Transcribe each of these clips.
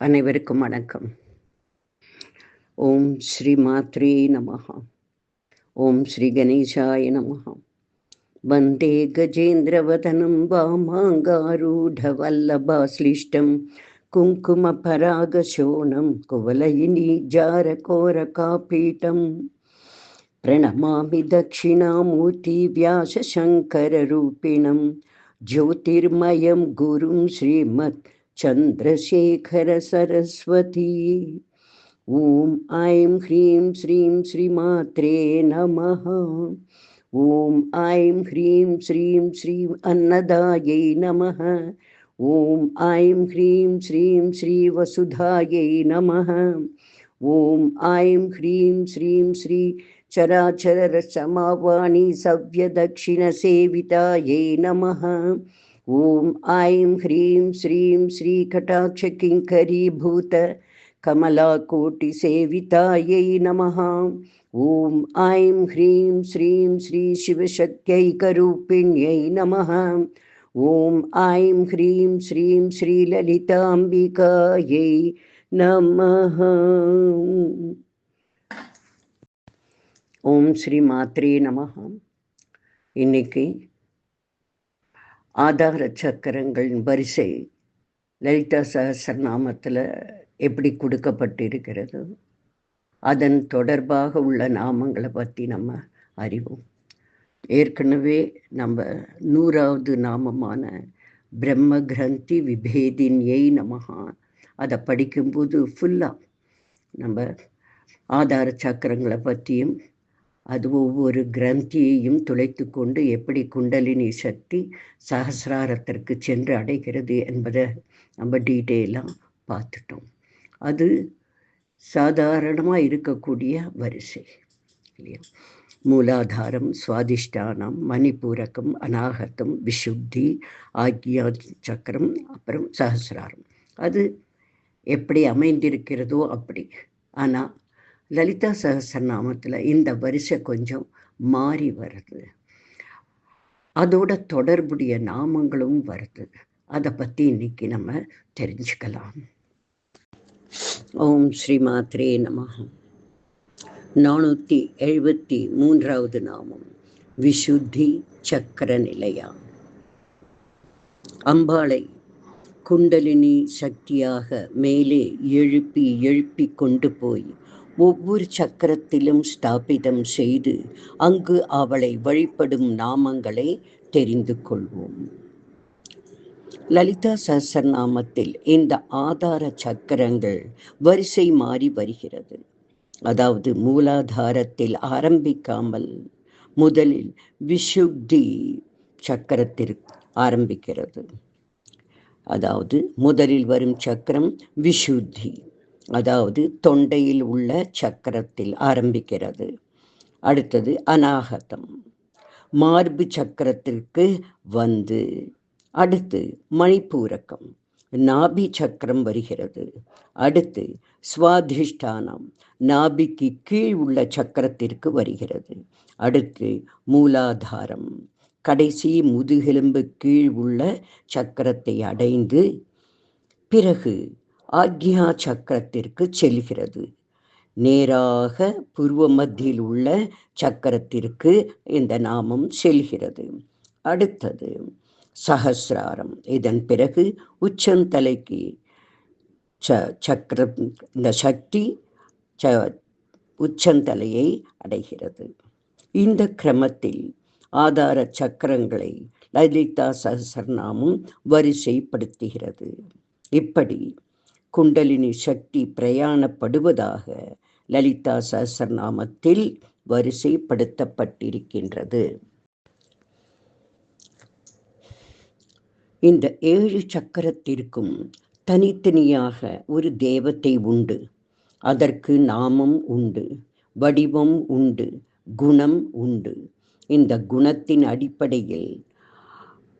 அனைவருக்கும் வணக்கம். ஓம் ஸ்ரீ மாத்ரே நமஹ. ஓம் ஸ்ரீ கணேசாய நமஹ. வந்தே கஜேந்திரவதனம் வாமாங்காரூಢவல்லபாஸ்லிஷ்டம் குங்குமபராகசோணம் குவலயினீஜாரகோரகாபீடம் பிரணமாமி தட்சிணாமூர்த்தி வியாசசங்கரரூபிணம் ஜோதிர்மயம் குரும் ஸ்ரீமத் சந்திரசேகர சரஸ்வதி. ஓம் ஐம் ஹ்ரீம் ஸ்ரீம் ஸ்ரீமாத்ரே நமஹ. ஓம் ஐம் ஹ்ரீம் ஸ்ரீம் ஸ்ரீம் அன்னதாயை நமஹ. ஓம் ஐம் ஹ்ரீம் ஸ்ரீம் ஸ்ரீ வசுதாயை நமஹ. ஓம் ஐம் ஹ்ரீம் ஸ்ரீம் ஸ்ரீ சராச்சர சமாவாணி சவ்யதக்ஷிண சேவிதாயை நமஹ. ஓம் ஐம் ஹ்ரீம் ஸ்ரீம் ஸ்ரீ கடாட்ச கிங்கரீபூத கமலாகோட்டி சேவிதாயை நமஹ. ஓம் ஐம் ஹ்ரீம் ஸ்ரீம் ஸ்ரீ சிவசக்தியைகரூபிண்யை நமஹ. ஓம் ஐம் ஹ்ரீம் ஸ்ரீம் ஸ்ரீ லலிதாம்பிகாயை நமஹ. ஓம் ஸ்ரீ மாத்ரே நமஹ. இன்னைக்கு ஆதார சக்கரங்களின் வரிசை லலிதா சஹஸ்ரநாமத்தில் எப்படி கொடுக்கப்பட்டிருக்கிறது, அதன் தொடர்பாக உள்ள நாமங்களை பற்றி நம்ம அறிவோம். ஏற்கனவே நம்ம 100வது நாமமான பிரம்ம கிரந்தி விபேதின்யை நமஹா அதை படிக்கும்போது ஃபுல்லாக நம்ம ஆதார சக்கரங்களை பற்றியும் அது ஒவ்வொரு கிரந்தியையும் துளைத்து கொண்டு எப்படி குண்டலினி சக்தி சஹசிராரத்திற்கு சென்று அடைகிறது என்பதை நம்ம டீட்டெயிலாக பார்த்துட்டோம். அது சாதாரணமாக இருக்கக்கூடிய வரிசை இல்லையா? மூலாதாரம், சுவாதிஷ்டானம், மணிபூரகம், அநாகதம், விசுத்தி, ஆக்யா சக்கரம், அப்புறம் சஹசிராரம். அது எப்படி அமைந்திருக்கிறதோ அப்படி. ஆனால் லலிதா சஹஸ்ரநாமத்தில் இந்த வரிசை கொஞ்சம் மாறி வருது. அதோட தொடர்புடைய நாமங்களும் வருது. அதை பற்றி இன்னைக்கு நம்ம தெரிஞ்சுக்கலாம். ஓம் ஸ்ரீ மாத்ரே நமஹ. 473வது நாமம் விசுத்தி சக்கர நிலையா. அம்பாளை குண்டலினி சக்தியாக மேலே எழுப்பி கொண்டு போய் ஒவ்வொரு சக்கரத்திலும் ஸ்தாபிதம் செய்து அங்கு அவளை வழிபடும் நாமங்களை தெரிந்து கொள்வோம். லலிதா சஹஸ்ரநாமத்தில் இந்த ஆதார சக்கரங்கள் வரிசை மாறி வருகிறது. அதாவது மூலாதாரத்தில் ஆரம்பிக்காமல் முதலில் விசுத்தி சக்கரத்திற்கு ஆரம்பிக்கிறது. அதாவது முதலில் வரும் சக்கரம் விசுத்தி, அதாவது தொண்டையில் உள்ள சக்கரத்தில் ஆரம்பிக்கிறது. அடுத்தது அநாகதம், மார்பு சக்கரத்திற்கு வந்து அடுத்து மணிபூரகம், நாபி சக்கரம் வருகிறது. அடுத்து சுவாதிஷ்டானம், நாபிக்கு கீழ் உள்ள சக்கரத்திற்கு வருகிறது. அடுத்து மூலாதாரம், கடைசி முதுகெலும்பு கீழ் உள்ள சக்கரத்தை அடைந்து பிறகு ஆக்யா சக்கரத்திற்கு செல்கிறது. நேராக பூர்வ மத்தியில் உள்ள சக்கரத்திற்கு இந்த நாமம் செல்கிறது. அடுத்தது சஹசிராரம். இதன் பிறகு உச்சந்தலைக்கு சக்கரம், இந்த சக்தி உச்சந்தலையை அடைகிறது. இந்த கிரமத்தில் ஆதார சக்கரங்களை லலிதா சஹஸ்ரநாமம் வரிசைப்படுத்துகிறது. இப்படி குண்டலினி சக்தி பிரயாணப்படுவதாக லலிதா சஹஸ்ரநாமத்தில் வரிசைப்படுத்தப்பட்டிருக்கின்றது. இந்த 7 சக்கரத்திற்கும் தனித்தனியாக ஒரு தேவதை உண்டு. அதற்கு நாமம் உண்டு, வடிவம் உண்டு, குணம் உண்டு. இந்த குணத்தின் அடிப்படையில்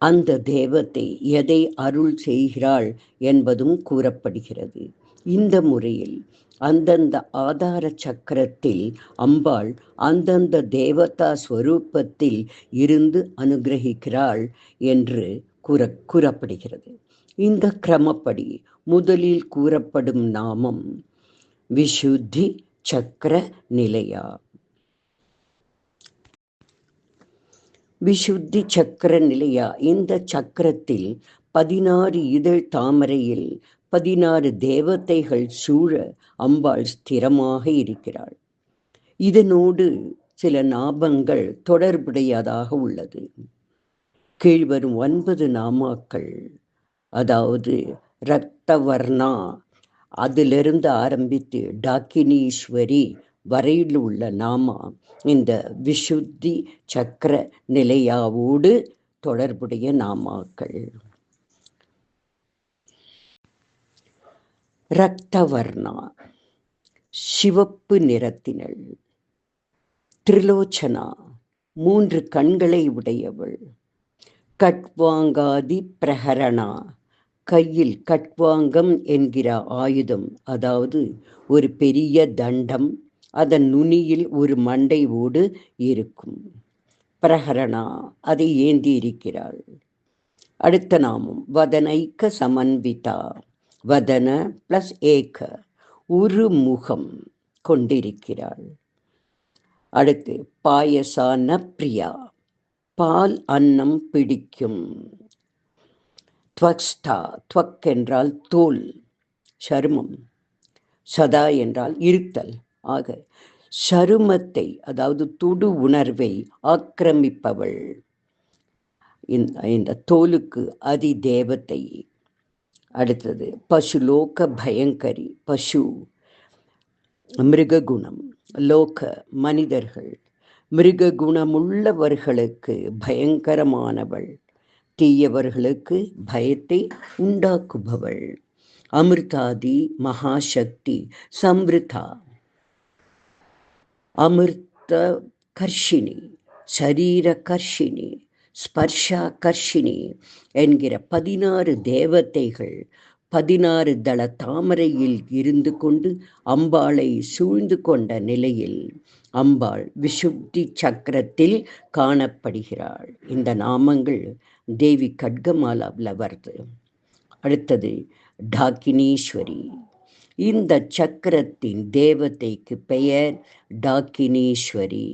அந்த தேவதை எதை அருள் செய்கிறாள் என்பதும் கூறப்படுகிறது. இந்த முறையில் அந்தந்த ஆதார சக்கரத்தில் அம்பாள் அந்தந்த தேவதா ஸ்வரூபத்தில் இருந்து அனுகிரகிக்கிறாள் என்று கூறப்படுகிறது. இந்த கிரமப்படி முதலில் கூறப்படும் நாமம் விஷுத்தி சக்கர நிலையா. விஷுத்தி சக்கர நிலையா. இந்த சக்கரத்தில் 16 இதழ் தாமரையில் 16 தேவதைகள் சூழ அம்பாள் ஸ்திரமாக இருக்கிறாள். இதனோடு சில நாமங்கள் தொடர்புடையதாக உள்ளது. கீழ்வரும் 9 நாமாக்கள், அதாவது ரக்தவர்ணா அதிலிருந்து ஆரம்பித்து டாக்கினீஸ்வரி வரையில் உள்ள நாமா இந்த விஷுத்தி சக்கர நிலையாவோடு தொடர்புடைய நாமாக்கள். ரக்தவர்ணா சிவப்பு நிறத்தினள். திரிலோச்சனா 3 கண்களை உடையவள். கட்வாங்காதி பிரகரணா கையில் கட்வாங்கம் என்கிற ஆயுதம், அதாவது ஒரு பெரிய தண்டம், அதன் நுனியில் ஒரு மண்டை ஓடு இருக்கும். பிரகரணா அதை ஏந்தி இருக்கிறாள். அடுத்த நாமம் வதனைக்க சமன்விதா. வதன பிளஸ் ஏக, ஒரு முகம் கொண்டிருக்கிறாள். அடுத்து பாயசான பிரியா, பால் அன்னம் பிடிக்கும். துவக்ஸ்தா, துவக் என்றால் தோல், சருமம். சதா என்றால் இருத்தல். ஆக சருமத்தை, அதாவது தொடு உணர்வை ஆக்கிரமிப்பவள். இந்த தோலுக்கு அதி தேவதை. அடுத்தது பசுலோக பயங்கரி. பசு மிருககுணம், லோக மனிதர்கள், மிருககுணமுள்ளவர்களுக்கு பயங்கரமானவள், தீயவர்களுக்கு பயத்தை உண்டாக்குபவள். அமிர்தாதி மகாசக்தி சம்ருதா. அமிர்த கர்ஷினி, சரீர கர்ஷினி, ஸ்பர்ஷா கர்ஷினி என்கிற 16 தேவதைகள் 16 தள தாமரையில் இருந்து கொண்டு அம்பாளை சூழ்ந்து கொண்ட நிலையில் அம்பாள் விஷுத்தி சக்கரத்தில் காணப்படுகிறாள். இந்த நாமங்கள் தேவி கட்கமாலாவில் வருது. அடுத்தது டாக்கினீஸ்வரி. இந்த சக்கரத்தின் தேவதைக்கு பெயர் டாக்கினீஸ்வரி.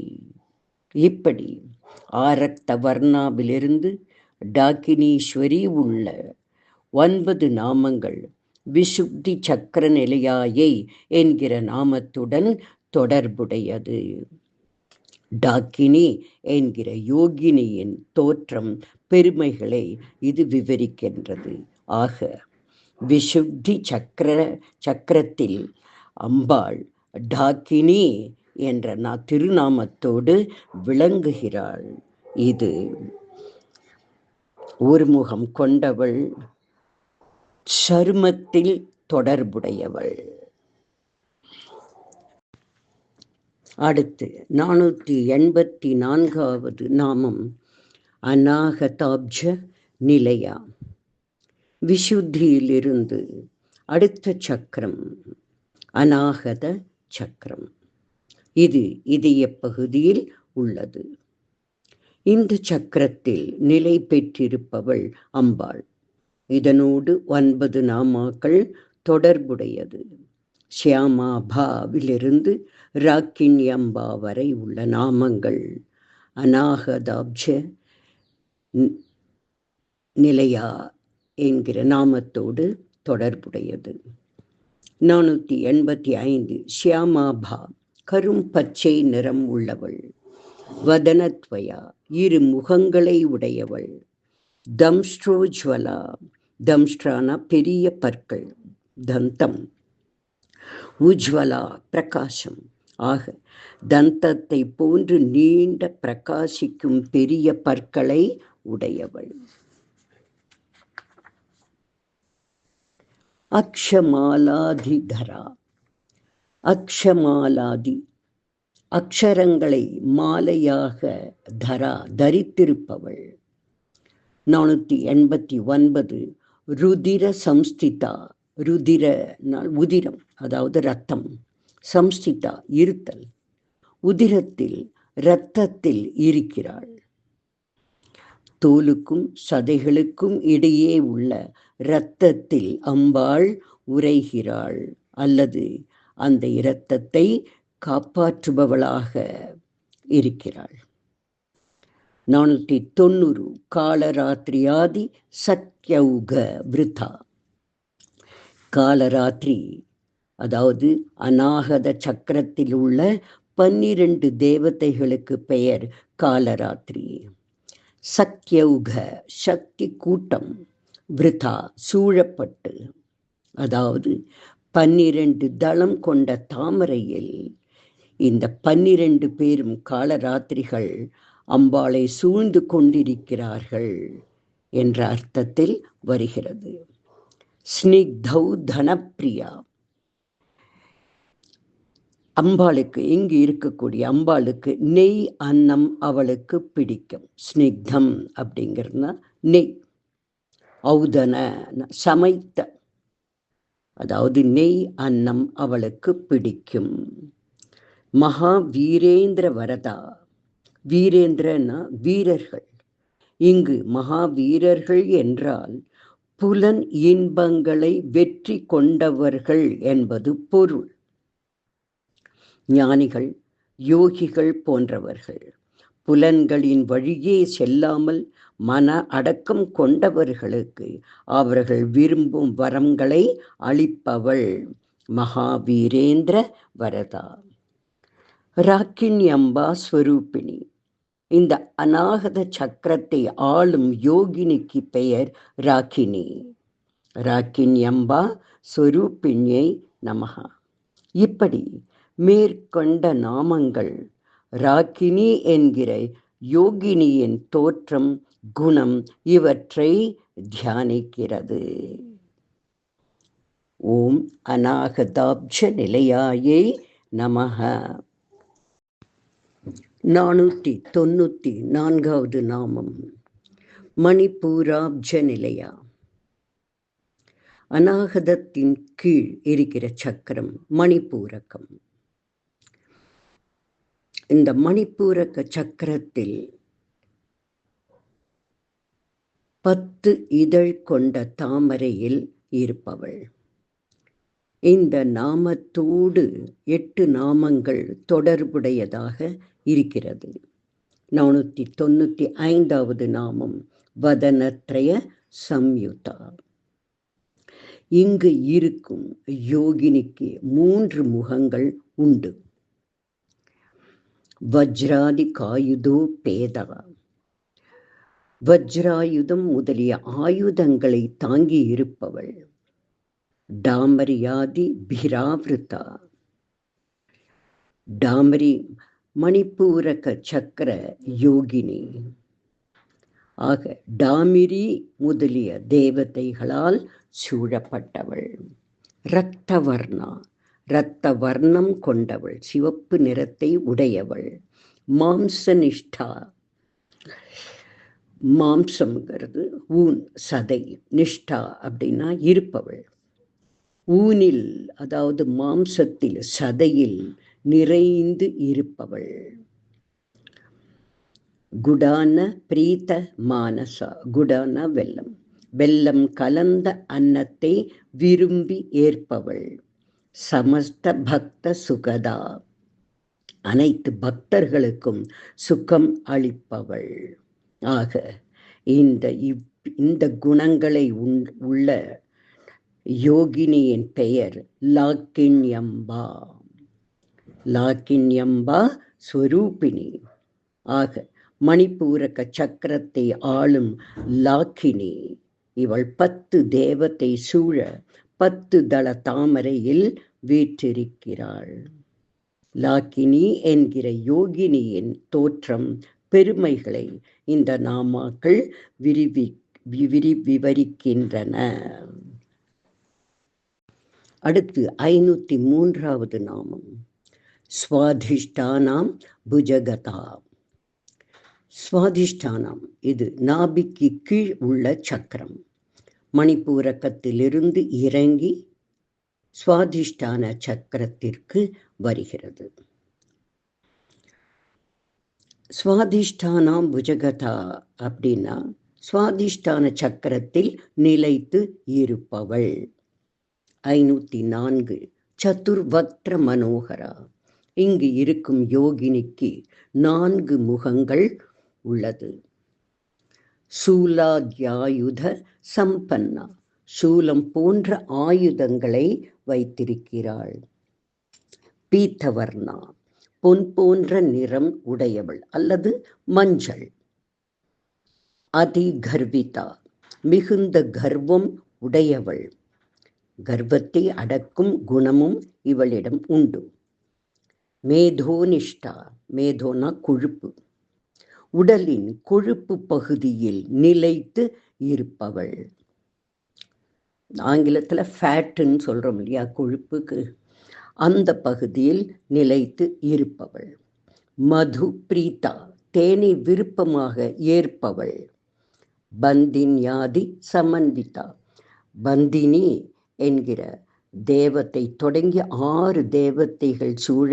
இப்படி ஆரக்த வர்ணாவிலிருந்து டாக்கினீஸ்வரி உள்ள 9 நாமங்கள் விஷுத்தி சக்கர நிலையாயை என்கிற நாமத்துடன் தொடர்புடையது. டாக்கினி என்கிற யோகினியின் தோற்றம் பெருமைகளை இது விவரிக்கின்றது. ஆக விஷுத்தி சக்கரத்தில் அம்பாள் டாக்கினி என்ற திருநாமத்தோடு விளங்குகிறாள். இது ஒரு முகம் கொண்டவள், சருமத்தில் தொடர்புடையவள். அடுத்து 484வது நாமம் அநாகதாப்ஜ நிலையா. விஷுத்தியிலிருந்து அடுத்த சக்கரம் அநாகத சக்கரம். இது இதய பகுதியில் உள்ளது. இந்த சக்கரத்தில் நிலை பெற்றிருப்பவள் அம்பாள். இதனோடு 9 நாமாக்கள் தொடர்புடையது. ஷியாமாபாவிலிருந்து ராக்கின்யம்பா வரை உள்ள நாமங்கள் அநாகதாப்ஜ நிலையா என்கிற நாமத்தோடு தொடர்புடையது. 485 ஷியாமாபா கரும் பச்சை நிறம் உள்ளவள். வதனத்வயா 2 முகங்களை உடையவள். தம்ஷ்ட்ரோஜ்வலா, தம்ஷ்ட்ரானா பெரிய பற்கள், தந்தம். உஜ்வலா பிரகாசம். ஆக தந்தத்தை போன்று நீண்ட பிரகாசிக்கும் பெரிய பற்களை உடையவள். அக்ஷமாலாதிதரா. அக்ஷமாலாதி அக்ஷரங்களை மாலையாக தரா தரித்திருப்பவள். 489 ருதிர சம்ஸ்திதா. ருதிர உதிரம், அதாவது இரத்தம். சம்ஸ்திதா இருத்தல், உதிரத்தில் இரத்தத்தில் இருக்கிறாள். தோலுக்கும் சதைகளுக்கும் இடையே உள்ள இரத்தத்தில் அம்பாள் உறைகிறாள், அல்லது அந்த இரத்தத்தை காப்பாற்றுபவளாக இருக்கிறாள். 490 காலராத்திரியாதி சத்யௌக விருதா. காலராத்திரி அதாவது அநாகத சக்கரத்தில் உள்ள 12 தேவதைகளுக்கு பெயர் காலராத்திரி. சத்யௌக சக்தி கூட்டம், விருதா சூழப்பட்டு, அதாவது 12 தளம் கொண்ட தாமரையில் இந்த 12 பேரும் காலராத்திரிகள் அம்பாளை சூழ்ந்து கொண்டிருக்கிறார்கள் என்ற அர்த்தத்தில் வருகிறது. ஸ்னிக்தௌ தனப்பிரியா. அம்பாளுக்கு இங்கு இருக்கக்கூடிய அம்பாளுக்கு நெய் அன்னம் அவளுக்கு பிடிக்கும். ஸ்னிக்தம் அப்படிங்கிறதுனா நெய், ஔதன சமைத்த, அதாவது நெய் அன்னம் அவளுக்கு பிடிக்கும். மகா வீரேந்திர வரதா. வீரேந்திரனா வீரர்கள். இங்கு மகாவீரர்கள் என்றால் புலன் இன்பங்களை வெற்றி கொண்டவர்கள் என்பது பொருள். ஞானிகள், யோகிகள் போன்றவர்கள். புலன்களின் வழியே செல்லாமல் மன அடக்கம் கொண்டவர்களுக்கு அவர்கள் விரும்பும் வரங்களை அளிப்பவள் மகாவீரேந்திர வரதா. ராக்கின்யம்பா ஸ்வரூபிணி. இந்த அநாகத சக்கரத்தை ஆளும் யோகினிக்கு பெயர் ராக்கினி. ராக்கின்யம்பா ஸ்வரூபிணியை நமஹா. இப்படி மேற்கொண்ட நாமங்கள் ராக்கினி என்கிற யோகினியின் தோற்றம், குணம் இவற்றை தியானிக்கிறது. ஓம் அநாகதாப்ஜ நிலையாயை நமஹ. 494வது நாமம் மணிப்பூராப்ஜ நிலையா. அநாகதத்தின் கீழ் இருக்கிற சக்கரம் மணிப்பூரகம். இந்த மணிப்பூரக சக்கரத்தில் 10 இதழ் கொண்ட தாமரையில் இருப்பவள். இந்த நாமத்தோடு 8 நாமங்கள் தொடர்புடையதாக இருக்கிறது. 495வது நாமம் வதனத்ரய சம்யுதா. இங்கு இருக்கும் யோகினிக்கு 3 முகங்கள் உண்டு. வஜ்ராதி காயுதோ பேதா. வஜ்ராயுதம் முதலிய ஆயுதங்களை தாங்கி இருப்பவள். டாமரியாதி பிராவிருதா. டாமரி மணிப்பூரக சக்கர யோகினி. ஆக டாமிரி முதலிய தேவதைகளால் சூழப்பட்டவள். இரத்தவர்ணா. இரத்த வர்ணம் கொண்டவள், சிவப்பு நிறத்தை உடையவள். மாம்சனிஷ்டா. மாம்சம்ங்கிறது ஊன், சதை. நிஷ்டா அப்படின்னா இருப்பவள். ஊனில், அதாவது மாம்சத்தில், சதையில் நிறைந்து இருப்பவள். குடான பிரீத மானசா. குடான வெல்லம். வெல்லம் கலந்த அன்னத்தை விரும்பி ஏற்பவள். சமஸ்த பக்த சுகதா. அனைத்து பக்தர்களுக்கும் சுகம் அளிப்பவள். ஆக இந்த குணங்களை உள்ள யோகினியின் பெயர் லாக்கின்யம்பா. லாக்கின்யம்பா ஸ்வரூபிணி. ஆக மணிப்பூரக சக்கரத்தை ஆளும் லாக்கினி இவள் 10 தேவத்தை சூழ 10 தள தாமரையில் வீற்றிருக்கிறாள். லாக்கினி என்கிற யோகினியின் தோற்றம், பெருமைகளை இந்த நாமாக்கள் விவரிக்கின்றன. அடுத்து 503வது நாமம் ஸ்வாதிஷ்டானாம் புஜகதா. ஸ்வாதிஷ்டானம் இது நாபிக்கு கீழ் உள்ள சக்கரம். மணிப்பூரகத்திலிருந்து இறங்கி ஸ்வாதிஷ்டான சக்கரத்திற்கு வருகிறது. சுவாதிஷ்டானாம் புஜகதா அப்படின்னா சுவாதிஷ்டான சக்கரத்தில் நிலைத்து இருப்பவள். 504 சதுர்வக்ர மனோகரா. இங்கு இருக்கும் யோகினிக்கு 4 முகங்கள் உள்ளது. சூலாத்யாயுத சம்பன்னா, சூலம் போன்ற ஆயுதங்களை வைத்திருக்கிறாள். பீத்தவர்ணா, பொன் போன்ற நிறம் உடையவள் அல்லது மஞ்சள். அதிகர்விதா, மிகுந்த கர்வம் உடையவள். கர்வத்தை அடக்கும் குணமும் இவளிடம் உண்டு. மேதோனிஷ்டா, மேதோனா கொழுப்பு, உடலின் கொழுப்பு பகுதியில் நிலைத்து இருப்பவள். ஆங்கிலத்தில் ஃபேட்டுன்னு சொல்கிறோம் இல்லையா, கொழுப்புக்கு, அந்த பகுதியில் நிலைத்து இருப்பவள். மது பிரீதா, தேனை விருப்பமாக ஏற்பவள். பந்தின்யாதி சமன்விதா, பந்தினி என்கிற தேவத்தை தொடங்கி 6 தேவதைகள் சூழ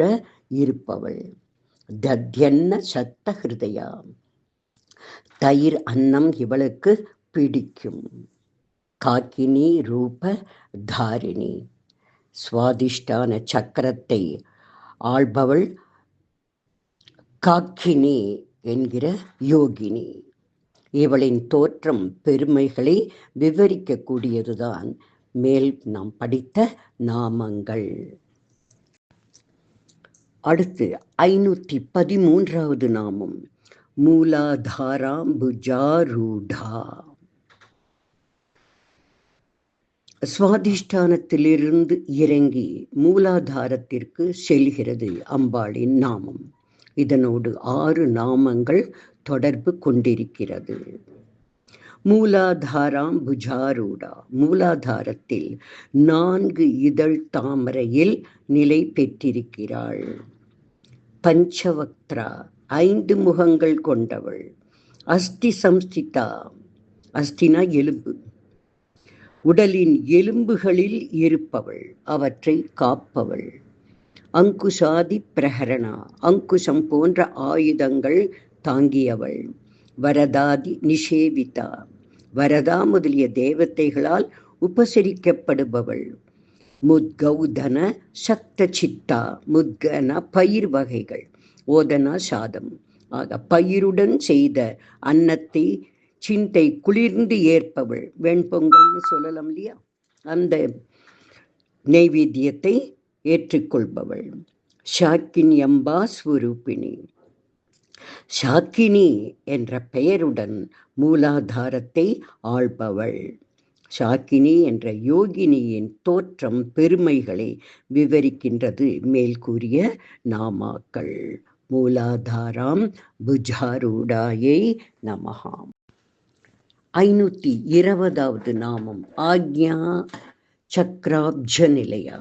இருப்பவள். தத்யன்ன சத்த ஹிருதயா, தயிர் அன்னம் இவளுக்கு பிடிக்கும். காக்கினி ரூப தாரிணி, சுவாதிஷ்டான சக்கரத்தை ஆள்பவள் காக்கினி என்கிற யோகினி. இவளின் தோற்றம் பெருமைகளை விவரிக்கக்கூடியதுதான் மேல் நாம் படித்த நாமங்கள். அடுத்து 513வது நாமம் மூலாதாராம்புஜாரூடா. சுவாதிஷ்டானத்திலிருந்து இறங்கி மூலாதாரத்திற்கு செல்கிறது அம்பாளின் நாமம். இதனோடு 6 நாமங்கள் தொடர்பு கொண்டிருக்கிறது. மூலாதாராம் புஜாரூடா, மூலாதாரத்தில் 4 இதழ் தாமரையில் நிலை பெற்றிருக்கிறாள். பஞ்சவக்த்ரா, 5 முகங்கள் கொண்டவள். அஸ்தி சம்ஸ்திதா, அஸ்தினா எலும்பு, உடலின் எலும்புகளில் இருப்பவள், அவற்றை காப்பவள். அங்குசாதி பிரகரணா, அங்குசம் போன்ற ஆயுதங்கள் தாங்கியவள். வரதாதி நிஷேவிதா, வரதா முதலிய தேவதைகளால் உபசரிக்கப்படுபவள். முத்கௌதன சக்த சித்தா, முத்கன பயிர் வகைகள், ஓதனா சாதம், ஆக பயிருடன் செய்த அன்னத்தை சிந்தை குளிர்ந்து ஏற்பவள். வெண்பொங்கல்னு சொல்லலாம் இல்லையா, அந்த நெய்வேத்தியத்தை ஏற்றுக்கொள்பவள். ஷாக்கின்யம்பா ஸ்வரூபிணி, ஷாக்கினி என்ற பெயருடன் மூலாதாரத்தை ஆள்பவள். ஷாக்கினி என்ற யோகினியின் தோற்றம் பெருமைகளை விவரிக்கின்றது மேல் கூறிய நாமாக்கள். மூலாதாராம் புஜாரூடாயை நமஹாம். 520வது நாமம் ஆக்ஞா சக்ராப்ஜ நிலையா.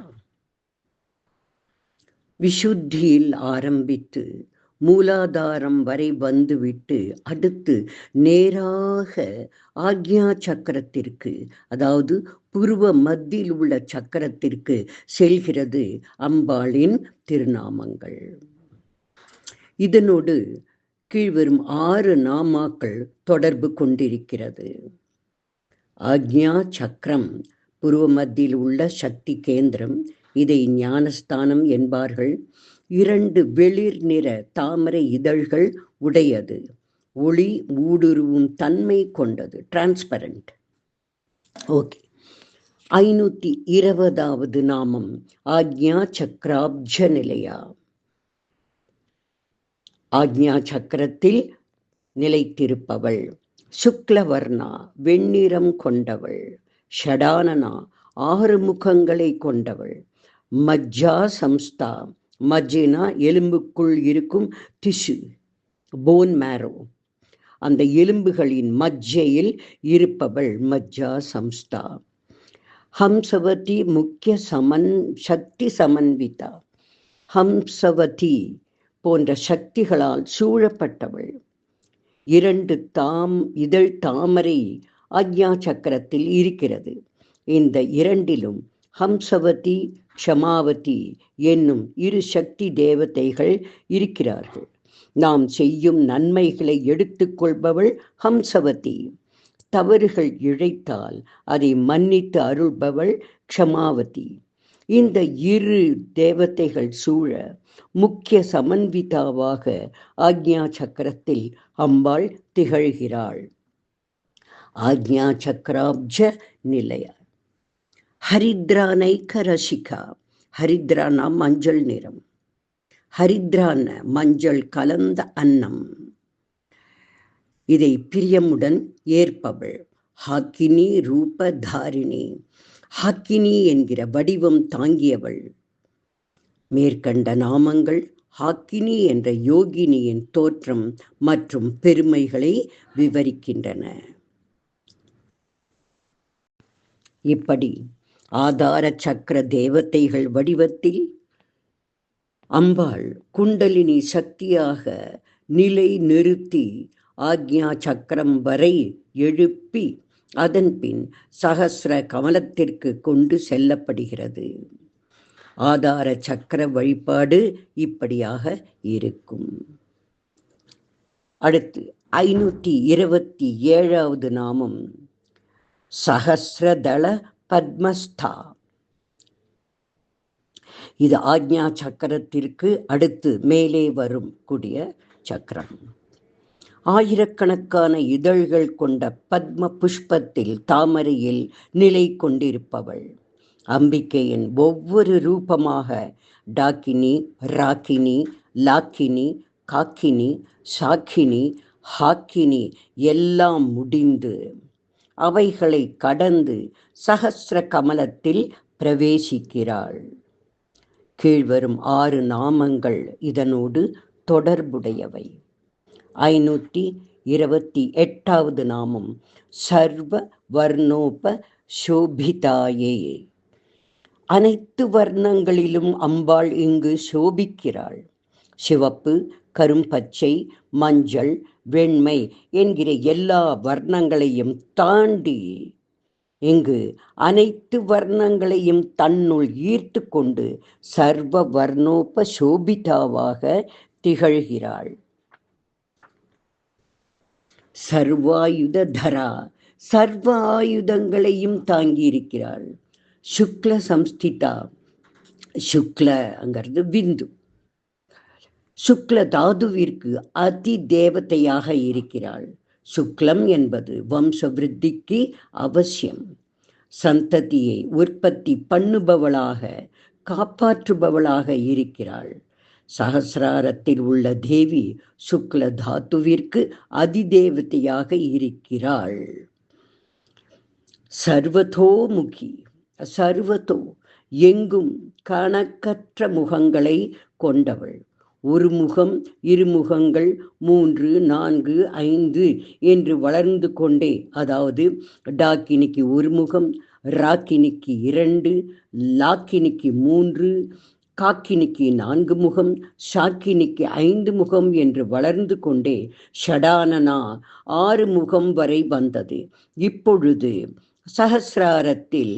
விசுத்தியில் ஆரம்பித்து மூலாதாரம் வரை வந்துவிட்டு அடுத்து நேராக ஆக்ஞா சக்கரத்திற்கு, அதாவது புருவ மத்தியில் உள்ள சக்கரத்திற்கு செல்கிறது அம்பாளின் திருநாமங்கள். இதனோடு கீழ்வரும் 6 நாமாக்கள் தொடர்பு கொண்டிருக்கிறது. ஆக்ஞா சக்கரம் புருவ மத்தியில் உள்ள சக்தி கேந்திரம். இதை ஞானஸ்தானம் என்பார்கள். 2 வெளிர் நிற தாமரை இதழ்கள் உடையது. ஒளி ஊடுருவும் தன்மை கொண்டது, டிரான்ஸ்பரண்ட். ஓகே. 520வது நாமம் ஆக்ஞா சக்ராப்ஜ நிலையா. ஆக்ஞா சக்கரத்தில் நிலைத்திருப்பவள். சுக்லவர்ணா, வெண்ணிறம் கொண்டவள். ஷடானனா, 6 முகங்களை கொண்டவள். மஜ்ஜா சம்ஸ்தா, மஜ்ஜினா எலும்புக்குள் இருக்கும் டிஷ்யூ, போன் மேரோ, அந்த எலும்புகளின் மஜ்ஜையில் இருப்பவள் மஜ்ஜா சம்ஸ்தா. ஹம்சவதி, முக்கிய சக்தி சமன்விதா, ஹம்சவதி போன்ற சக்திகளால் சூழப்பட்டவள். 2 இதழ் தாமரை ஆக்ஞா சக்கரத்தில் இருக்கிறது. இந்த 2லும் ஹம்சவதி க்ஷமாவதி என்னும் 2 சக்தி தேவதைகள் இருக்கிறார்கள். நாம் செய்யும் நன்மைகளை எடுத்துக்கொள்பவள் ஹம்சவதி. தவறுகள் இழைத்தால் அதை மன்னித்து அருள்பவள் க்ஷமாவதி. இந்த இரு தேவதைகள் சூழ முக்கிய சமன்விதாவாக ஆக்ஞா சக்கரத்தில் அம்பாள் திகழ்கிறாள். ஆக்ஞா சக்கராப்ஜ நிலைய. ஹரித்ரானைக்க ரசிகா. ஹரித்ரானா மஞ்சள் நிறம். ஹரித்ரான மஞ்சள் கலந்த அன்னம். இதை பிரியமுடன் ஏற்பவள். ஹாக்கினி ரூப தாரிணி. ஹாக்கினி என்கிற வடிவம் தாங்கியவள். மேற்கண்ட நாமங்கள் ஹாக்கினி என்ற யோகினியின் தோற்றம் மற்றும் பெருமைகளை விவரிக்கின்றன. இப்படி ஆதார சக்கர தேவதைகள் வடிவத்தில் அம்பாள் குண்டலினி சக்தியாக நிலை நிறுத்தி ஆக்ஞா சக்கரம் வரை எழுப்பி அதன் பின் சகஸ்ர கமலத்திற்கு கொண்டு செல்லப்படுகிறது. ஆதார சக்கர வழிபாடு இப்படியாக இருக்கும். அடுத்து 527வது நாமம் சகஸ்ரதள பத்மஸ்தா. இது ஆக்ஞா சக்கரத்திற்கு அடுத்து மேலே வரும் கூடிய சக்கரம். ஆயிரக்கணக்கான இதழ்கள் கொண்ட பத்ம புஷ்பத்தில் தாமரையில் நிலை கொண்டிருப்பவள். அம்பிகையின் ஒவ்வொரு ரூபமாக டாக்கினி, ராக்கினி, லாக்கினி, காக்கினி, சாக்கினி, ஹாக்கினி எல்லாம் முடிந்து அவைகளை கடந்து சகஸ்ர கமலத்தில் பிரவேசிக்கிறாள். கீழ்வரும் 6 நாமங்கள் இதனோடு தொடர்புடையவை. 528வது நாமம் சர்வ வர்ணோப சோபிதாயே. அனைத்து வர்ணங்களிலும் அம்பாள் இங்கு சோபிக்கிறாள். சிவப்பு, கரும்பச்சை, மஞ்சள், வெண்மை என்கிற எல்லா வர்ணங்களையும் தாண்டி இங்கு அனைத்து வர்ணங்களையும் தன்னுள் ஈர்த்து கொண்டு சர்வ வர்ணோப சோபிதாவாக திகழ்கிறாள். சர்வாயுதரா. சர்வ ஆயுதங்களையும் தாங்கியிருக்கிறாள். சுக்ல சம்ஸ்திதா. சுக்லங்கிறது விந்து. சுக்ல தாதுவிற்கு அதி தேவதையாக இருக்கிறாள். சுக்லம் என்பது வம்ச விருத்திக்கு அவசியம். சந்ததியை உற்பத்தி பண்ணுபவளாக காப்பாற்றுபவளாக இருக்கிறாள். சகசிராரத்தில் உள்ள தேவி சுக்ல தாத்துவிற்கு அதிதேவதையாக இருக்கிறாள். சர்வதோமுகி. சர்வதோ எங்கும் கணக்கற்ற முகங்களை கொண்டவள். ஒரு முகம், இரு முகங்கள், 3, 4, 5 என்று வளர்ந்து கொண்டே, அதாவது டாக்கினிக்கு ஒரு முகம், ராக்கினிக்கு 2, லாக்கினிக்கு 3, காக்கினிக்கு 4 முகம், ஷாக்கினிக்கு 5 முகம் என்று வளர்ந்து கொண்டே ஷடானனா 6 முகம் வரை வந்தது. இப்பொழுது சகசிராரத்தில்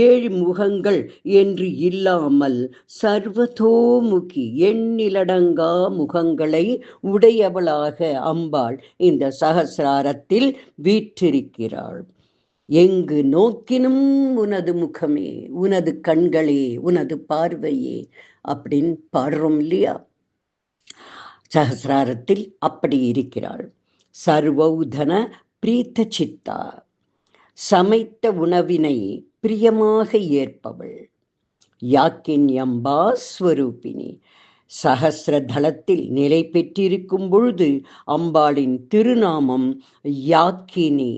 7 முகங்கள் என்று இல்லாமல் சர்வதோமுகி எண்ணிலடங்கா முகங்களை உடையவளாக அம்பாள் இந்த சகசிராரத்தில் வீற்றிருக்கிறாள். எங்கு நோக்கினும் உனது முகமே, உனது கண்களே, உனது பார்வையே அப்படின்னு பாடுறோம் இல்லையா? சகசிராரத்தில் அப்படி இருக்கிறாள். சர்வௌதன பிரீத்த சித்தா. சமைத்த உணவினை பிரியமாக ஏற்பவள். யாக்கின்யம்பா ஸ்வரூபிணி. சகசிரதளத்தில் நிலை பெற்றிருக்கும் பொழுது அம்பாளின் திருநாமம் யாக்கினி.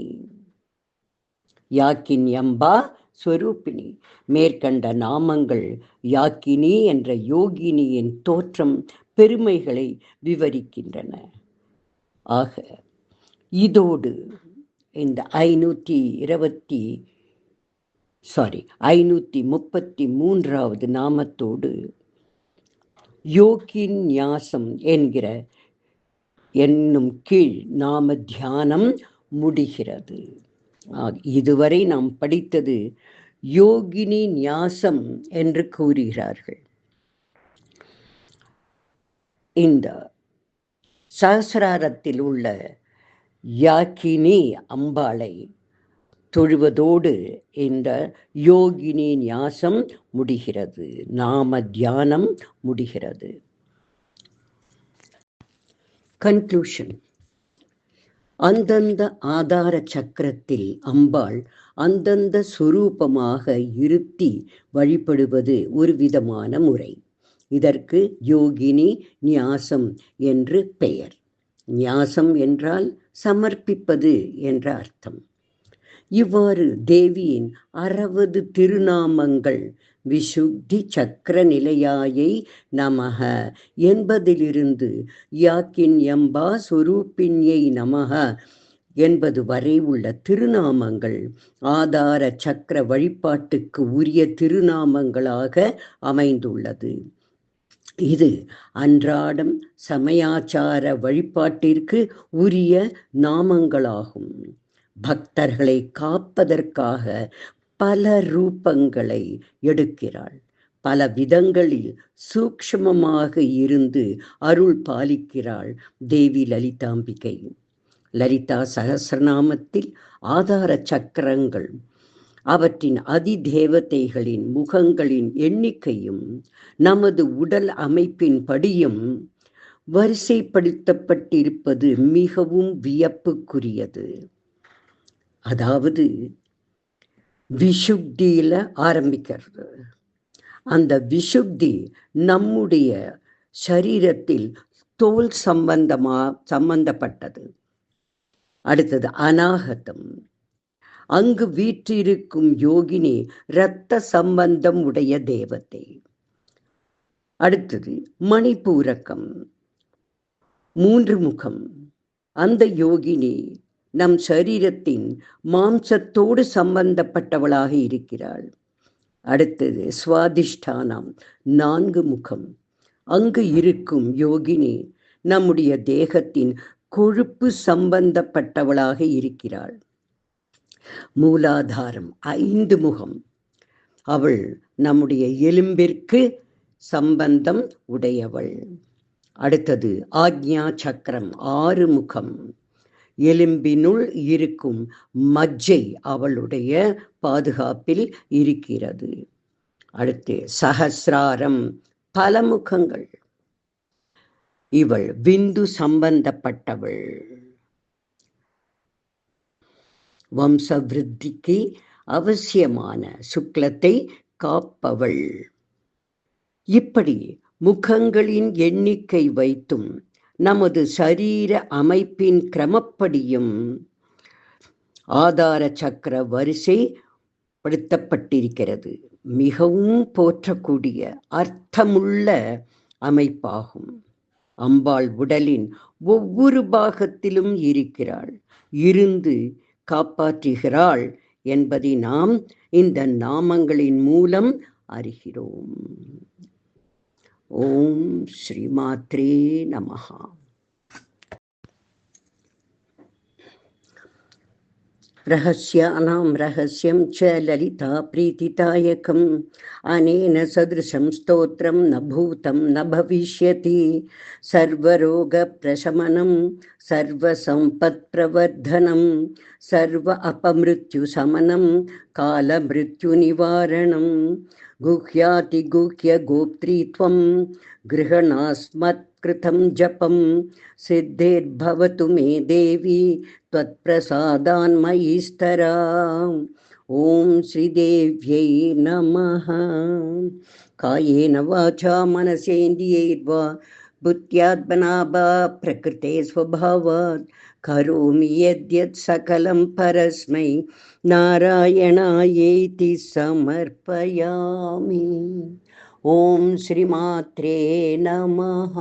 யாக்கின்யம்பா ஸ்வரூபிணி. மேற்கண்ட நாமங்கள் யாக்கினி என்ற யோகினியின் தோற்றம் பெருமைகளை விவரிக்கின்றன. ஆக இதோடு இந்த 533வது நாமத்தோடு யோகின் ஞாசம் என்னும் கீழ் நாம தியானம் முடிகிறது. இதுவரை நாம் படித்தது யோகினி ஞாசம் என்று கூறுகிறார்கள். இந்த சகசிராரத்தில் உள்ள யாக்கினி அம்பாளை தொழுவதோடு இந்த யோகினி ஞாசம் முடிகிறது, நாம தியானம் முடிகிறது. கன்க்ளூஷன். அந்தந்த ஆதார சக்கரத்தில் அம்பாள் அந்தந்த சுரூபமாக இருத்தி வழிபடுவது ஒரு விதமான முறை. இதற்கு யோகினி ஞாசம் என்று பெயர். ஞாசம் என்றால் சமர்ப்பிப்பது என்ற அர்த்தம். இவ்வாறு தேவியின் 60 திருநாமங்கள் விஷுத்தி சக்கர நிலையாயை நமக என்பதிலிருந்து யாக்கின் எம்பா சொரூபின்யை நமக என்பது வரை உள்ள திருநாமங்கள் ஆதார சக்கர வழிபாட்டுக்கு உரிய திருநாமங்களாக அமைந்துள்ளது. இது அன்றாடம் சமயாச்சார வழிபாட்டிற்கு உரிய நாமங்களாகும். பக்தர்களை காப்பதற்காக பல ரூபங்களை எடுக்கிறாள். பல விதங்களில் சூக்ஷ்மமாக இருந்து அருள் பாலிக்கிறாள் தேவி லலிதாம்பிகை. லலிதா சகஸ்ரநாமத்தில் ஆதார சக்கரங்கள் அவற்றின் அதிதேவதைகளின் முகங்களின் எண்ணிக்கையும் நமது உடல் அமைப்பின் படியும் வரிசைப்படுத்தப்பட்டிருப்பது மிகவும் வியப்புக்குரியது. அதாவது விஷுத்தியில ஆரம்பிக்கிறது. அந்த விஷுத்தி நம்முடைய சரீரத்தில் தோல் சம்பந்தப்பட்டது. அடுத்தது அநாகதம். அங்கு வீற்றிருக்கும் யோகினி இரத்த சம்பந்தம் உடைய தேவதை. அடுத்தது மணிபூரகம், 3 முகம். அந்த யோகினி நம் சரீரத்தின் மாம்சத்தோடு சம்பந்தப்பட்டவளாக இருக்கிறாள். அடுத்தது சுவாதிஷ்டானம், 4 முகம். அங்கு இருக்கும் யோகினி நம்முடைய தேகத்தின் கொழுப்பு சம்பந்தப்பட்டவளாக இருக்கிறாள். மூலாதாரம், 5 முகம். அவள் நம்முடைய எலும்பிற்கு சம்பந்தம் உடையவள். அடுத்தது ஆக்ஞா சக்கரம், 6 முகம். எலும்பினுள் இருக்கும் மஜ்ஜை அவளுடைய பாதுகாப்பில் இருக்கிறது. அடுத்து சஹஸ்ராரம், பல முகங்கள். இவள் விந்து சம்பந்தப்பட்டவள். வம்சவிருத்திக்கு அவசியமான சுக்லத்தை காப்பவள். இப்படி முகங்களின் எண்ணிக்கை வைத்தும் நமது சரீர அமைப்பின் கிரமப்படியும் ஆதார சக்கர வரிசை படுத்தப்பட்டிருக்கிறது. மிகவும் போற்றக்கூடிய அர்த்தமுள்ள அமைப்பாகும். அம்பாள் உடலின் ஒவ்வொரு பாகத்திலும் இருக்கிறாள், இருந்து காப்பாற்றுகிறாள் என்பதை நாம் இந்த நாமங்களின் மூலம் அறிகிறோம். ஓம் ஸ்ரீமாத்ரே நமஹ. ரகஸ்யானாம் ரகஸ்யம் ச லலிதா பிரீதிதாயகம் அனேன சதிருஷம் ஸ்தோத்ரம் ந பூதம் ந பவிஷ்யதி. சர்வரோக பிரசமனம் சர்வசம்பத் பிரவர்தனம் சர்வ அபமிருத்யு சமனம் கால மிருத்யு நிவாரணம் குஹ்யாதி குஹ்ய கோப்த்ரீத்வம் கிருஹணாஸ்மத் கிருதம் ஜபம் சித்தேர்பவது மே தேவி त्वत्प्रसादान्मयीस्तरा. ஓம் ஸ்ரீதேவ்யை நமஹ. காயேன வாசா மனசேந்திரியைர்வா புத்யாத்மனா வா பிரகிருதே ஸ்வபாவாத் கரோமி யத்யத் சகலம் பரஸ்மை நாராயணாயேதி சமர்ப்பயாமி. ஓம் ஸ்ரீமாத்ரே நமஹ.